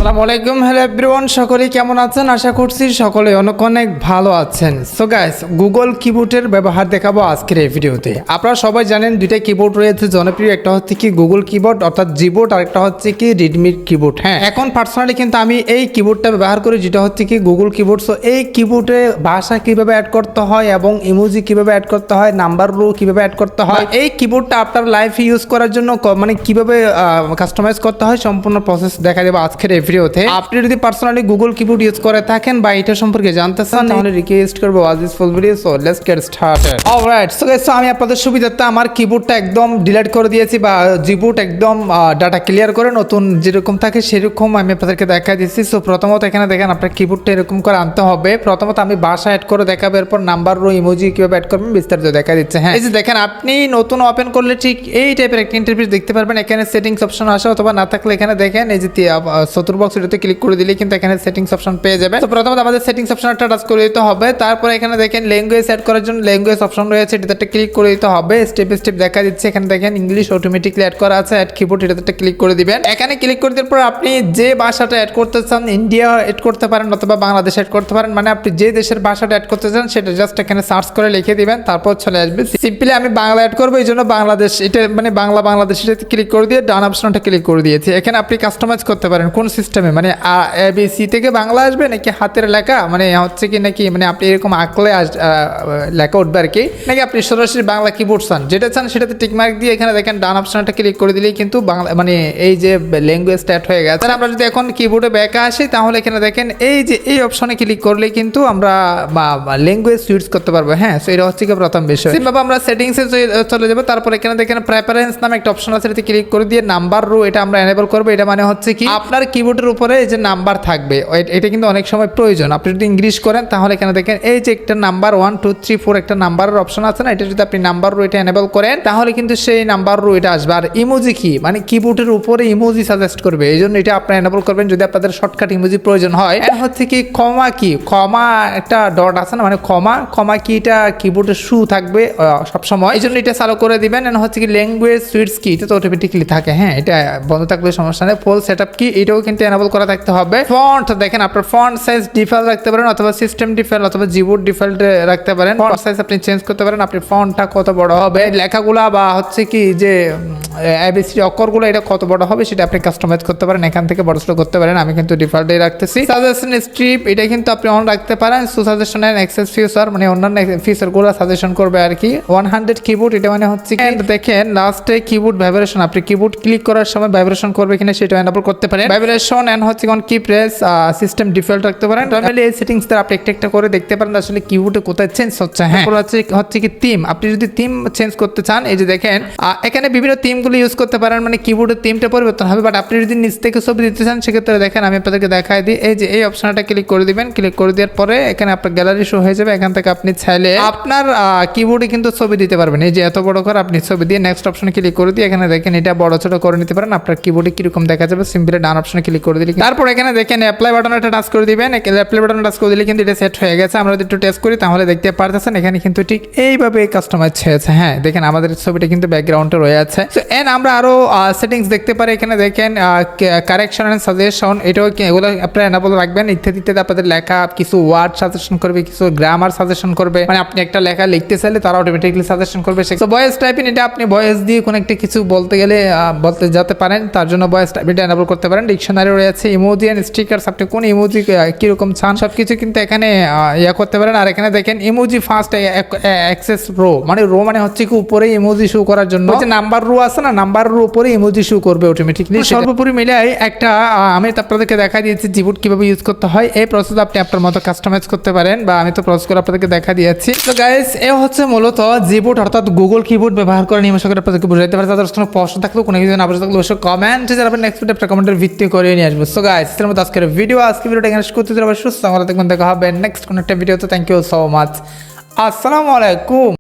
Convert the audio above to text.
আসসালামু আলাইকুম, hello everyone, সকলে কেমন আছেন? আশা করছি সকলে অনেক অনেক ভালো আছেন। সো গাইস, গুগল কিবোর্ডের ব্যবহার দেখাবো আজকের এই ভিডিওতে। আপনারা সবাই জানেন দুইটা কিবোর্ড রয়েছে জনপ্রিয়, একটা হচ্ছে কি গুগল কিবোর্ড অর্থাৎ জিবোর্ড, আর একটা হচ্ছে কি রেডমি কিবোর্ড। হ্যাঁ, এখন পার্সোনালি কিন্তু আমি এই কিবোর্ডটা ব্যবহার করি, যেটা হচ্ছে কি গুগল কিবোর্ড। সো এই কিবোর্ডে ভাষা কিভাবে অ্যাড করতে হয় এবং ইমোজি কিভাবে অ্যাড করতে হয়, নাম্বার রো কিভাবে অ্যাড করতে হয়, এই কিবোর্ডটা আপনার লাইফে ইউজ করার জন্য মানে কিভাবে কাস্টমাইজ করতে হয় সম্পূর্ণ প্রসেস দেখা দেবো আজকের এই ভিডিওতে। আপনি যদি পার্সোনালি গুগল কিবোর্ড ইউজ করে থাকেন বা এটা সম্পর্কে জানতে চান তাহলে রিকোয়েস্ট করবো watch this full video. So let's get started. Alright, so guys, আমি আপনাদের সুবিধার্থে আমার কিবোর্ডটা একদম ডিলিট করে দিয়েছি বা জিবোর্ড একদম ডাটা ক্লিয়ার করে নতুন যেরকম থাকে সেরকম আমি আপনাদেরকে দেখা দিচ্ছি। সো প্রথমত এখানে দেখেন আপনার কিবোর্ডটা এরকম করে আনতে হবে। প্রথমত আমি ভাষা অ্যাড করে দেখাবো, এরপর নাম্বার রো ইমোজি কিভাবে অ্যাড করবেন বিস্তারিত দেখা দিচ্ছে। হ্যাঁ, এই যে দেখেন আপনি নতুন ওপেন করলে ঠিক এই টাইপের একটা ইন্টারফেস দেখতে পারবেন। এখানে সেটিংস অপশন আসে, অথবা না থাকলে এখানে দেখেন এই যে চতুর্বক্স এটাতে ক্লিক করে দিলে কিন্তু এখানে সেটিংস অপশন পেয়ে যাবেন। তো প্রথমত আমাদের সেটিংস অপশনটা টাচ করে দিতে হবে। তারপরে এখানে দেখেন ল্যাঙ্গুয়েজ সেট করার জন্য ল্যাঙ্গুয়েজ অপশন রয়েছে, এটাতে ক্লিক করে দিতে হবে। স্টেপ বাই স্টেপ দেখা দিচ্ছে। এখানে দেখেন ইংলিশ অটোমেটিকলি অ্যাড করা আছে, অ্যাড কিবোর্ড, এটাতে ক্লিক করে দিবেন। এখানে ক্লিক করে দেওয়ার পর আপনি যে ভাষাটা অ্যাড করতে চান, ইন্ডিয়া অ্যাড করতে পারেন অথবা বাংলাদেশ অ্যাড করতে পারেন, মানে আপনি যে দেশের ভাষাটা অ্যাড করতে চান সেটা জাস্ট এখানে সার্চ করে লিখে দিবেন, তারপর চলে আসবে। সিম্পলি আমি বাংলা অ্যাড করবো, এই জন্য বাংলাদেশ এটা মানে বাংলাদেশ এটাতে ক্লিক করে দিয়ে ডান অপশনটা ক্লিক করে দিয়েছি। এখানে আপনি কাস্টমাইজ করতে পারেন কোন সিস্টেমে, মানে ABC থেকে বাংলা আসবে নাকি হাতের লেখা, মানে হচ্ছে কি নাকি মানে আপনি এরকম আঁকলে লেখা উঠবে আর কি, নাকি আপনি সরাসরি বাংলা কিবোর্ড চান, যেটা চান সেটাতে টিক মার্ক দিয়ে এখানে দেখেন ডান অপশনটা ক্লিক করে দিলেই কিন্তু বাংলা মানে এই যে ল্যাঙ্গুয়েজ স্টার্ট হয়ে গেছে। তাহলে আমরা যদি এখন কিবোর্ডে ব্যাকে আসি তাহলে এখানে দেখেন এই যে এই অপশনে ক্লিক করলে কিন্তু আমরা ল্যাঙ্গুয়েজ সুইচ করতে পারবো। হ্যাঁ, সো এটা হচ্ছে কি প্রথম বিষয়। সিম্পলি আমরা সেটিংসে চলে যাবো। তারপর এখানে দেখেন প্রেফারেন্স নামে একটা অপশন আছে, এটাতে ক্লিক করে দিয়ে নাম্বার রো এটা আমরা এনেবল করবো। এটা মানে হচ্ছে কি আপনার কিবোর্ডের উপরে এই যে নাম্বার থাকবে, এটা কিন্তু অনেক সময় প্রয়োজন। আপনি যদি ইংলিশ করেন তাহলে এখানে দেখেন এই যে একটা নাম্বার 1 2 3 4 একটা নাম্বারের অপশন আছে না, এটা যদি আপনি নাম্বার রো এটা এনেবল করেন তাহলে কিন্তু সেই নাম্বার রো এটা আসবে। আর ইমোজি কি মানে কিবোর্ডের উপরে ইমোজি সাজেস্ট করবে, এই জন্য এটা আপনি এনেবল করবেন যদি আপনাদের শর্টকাট ইমোজি প্রয়োজন হয়। এর হচ্ছে কি কমা কি, কমা একটা ডট আছে না, মানে কমা কি এটা কিবোর্ডের শু থাকবে সবসময়, এই জন্য এটা চালু করে দিবেন। এর হচ্ছে কি ল্যাঙ্গুয়েজ সুইটস কি, এটা তো অটোমেটিকলি থাকে। হ্যাঁ, এটা বন্ধ থাকলে সমস্যা নেই। ফুল সেটআপ কি এটাও কিন্তু এনেবল করা থাকতে হবে। ফন্ট দেখেন আপনার ফন্ট সাইজ ডিফল্ট রাখতে পারেন অথবা সিস্টেম ডিফল্ট অথবা জিবোর্ড ডিফল্ট রাখতে পারেন। ফন্ট সাইজ আপনি চেঞ্জ করতে পারেন, আপনি ফন্টটা কত বড় হবে, লেখাগুলা বা হচ্ছে কি যে ABC অক্ষরগুলো এটা কত বড় হবে সেটা আপনি কাস্টমাইজ করতে পারেন, এখান থেকে বড় ছোট করতে পারেন। আমি কিন্তু ডিফল্টে রাখতেছি। সাজেশন স্ট্রিপ এটা কিন্তু আপনি অন রাখতে পারেন। So suggestion and access feature মানে অন্যান্য ফিচারগুলো সাজেশন করবে আর কি। 100 কিবোর্ড এটা মানে হচ্ছে কি দেখেন লাস্টে কিবোর্ড ভাইব্রেশন, আপনি কিবোর্ড ক্লিক করার সময় ভাইব্রেশন করবে কিনা সেটা এনেবল করতে পারেন। ভাইব্রেশন এন্ড হচ্ছে কোন কি প্রেস সিস্টেম ডিফল্ট রাখতে পারেন। নরমালি এই সেটিংস টা আপনি একটা করে দেখতে পারেন আসলে কিবোর্ডে কোথায় চেঞ্জ হচ্ছে। হ্যাঁ, হচ্ছে কি থিম, আপনি যদি থিম চেঞ্জ করতে চান এই যে দেখেন এখানে বিভিন্ন থিমগুলো ইউজ করতে পারেন, মানে কিবোর্ডের থিমটা পরিবর্তন হবে। বাট আপনি যদি নিচ থেকে ছবি দিতে চান সেক্ষেত্রে দেখেন আমি আপনাদেরকে দেখাই দিই। এই যে এই অপশনটা ক্লিক করে দিবেন, ক্লিক করে দেওয়ার পরে এখানে আপনার গ্যালারি শো হয়ে যাবে। এখান থেকে আপনি চাইলে আপনার কিবোর্ডে কিন্তু ছবি দিতে পারবেন। এই যে এত বড় করে আপনি ছবি দিয়ে নেক্সট অপশনে ক্লিক করে দিয়ে এখানে দেখেন এটা বড় ছোট করে নিতে পারেন। আপনার কিবোর্ডে কিরকম দেখা যাবে সিম্পলি ডান অপশনে ক্লিক করে দিলে তারপর এখানে দেখেন অ্যাপ্লাই বাটনটা টাচ করে দিবেন। অ্যাপ্লাই বাটন টাচ করে দিলে কিন্তু এটা সেট হয়ে গেছে। আমরা যদি একটু টেস্ট করি তাহলে দেখতে পারতেছেন এখানে কিন্তু ঠিক এইভাবে কাস্টমাইজ হয়েছে। হ্যাঁ, দেখেন আমাদের ছবিটা কিন্তু ব্যাকগ্রাউন্ডে রয়ে আছে। সো আমরা আরো সেটিংস দেখতে পারি। এখানে দেখেন কারেকশন এন্ড সাজেশন এটাও এগুলো আপনি এনেবল রাখবেন। ইত্যাদি ইত্যাদি আপনাদের লেখা কিছু ওয়ার্ড সাজেশন করবে, কিছু গ্রামার সাজেশন করবে, মানে আপনি একটা লেখা লিখতে চাইলে তারা অটোমেটিকলি সাজেশন করবে। সো ভয়েস টাইপিং এটা আপনি ভয়েস দিয়ে কোনো একটা কিছু বলতে গেলে বলতে যেতে পারেন, তার জন্য ভয়েস টাইপিংটা এনেবল করতে পারেন। ডিকশনারি রয়েছে, ইমোজি এন্ড স্টিকারস আপনি কোন ইমোজি কিরকম চান সবকিছু কিন্তু এখানে করতে পারেন। আর এখানে দেখেন ইমোজি ফার্স্ট অ্যাক্সেস রো, মানে রো মানে হচ্ছে কি উপরে ইমোজি শো করার জন্য যে নাম্বার রো আছে না, নাম্বার রো উপরে ইমোজি শো করবে অটোমেটিকলি। সর্বোপরি মিলে একটা আমি আপনাদেরকে দেখা দিয়েছি জিবোর্ড কিভাবে ইউজ করতে হয়। এই প্রসেস আপনি আপনার মতো কাস্টমাইজ করতে পারেন, বা আমি তো প্রসেস করে আপনাদেরকে দেখা দিয়েছি। তো গাইস, এ হচ্ছে মূলত জিবোর্ড অর্থাৎ গুগল কিবোর্ড ব্যবহার করে নিয়ম করে আপনাদেরকে বুঝাইতে পারে। তাদের কোনো প্রশ্ন থাকলেও কোনো কিছু না বুঝতে থাকলে অবশ্যই কমেন্টে জানাবেন, নেক্সট ভিডিও আপনার কমেন্টের ভিত্তি করে নিয়ে আসবো। সো গাইস, এর মতো আজকের ভিডিওটা এখানে শেষ করতে যাবো। সুস্থ আমরা দেখবেন, দেখা হবে নেক্সট কোনো একটা ভিডিওতে। Thank you so much. আসসালামু আলাইকুম।